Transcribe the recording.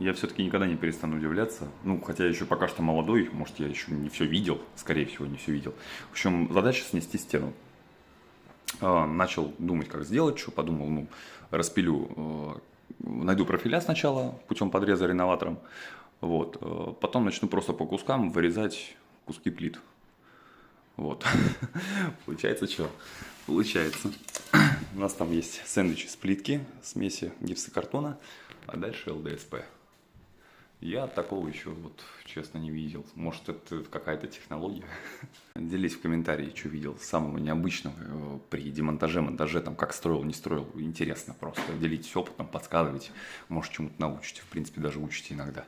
я все-таки никогда не перестану удивляться. Ну, хотя я еще пока что молодой, может, я еще не все видел, скорее всего, не все видел. В общем, задача снести стену. Начал думать, как сделать, что подумал, ну, распилю, найду профиля сначала путем подреза реноватором, вот, потом начну просто по кускам вырезать куски плит. Вот. Получается что? Получается. У нас там есть сэндвич из плитки, смеси гипсокартона, а дальше ЛДСП. Я такого еще, вот, честно, не видел. Может, это какая-то технология. Делись в комментарии, что видел самого необычного при демонтаже, монтаже, там, как строил, не строил. Интересно просто. Делитесь опытом, подсказывайте. Может, чему-то научите. В принципе, даже учите иногда.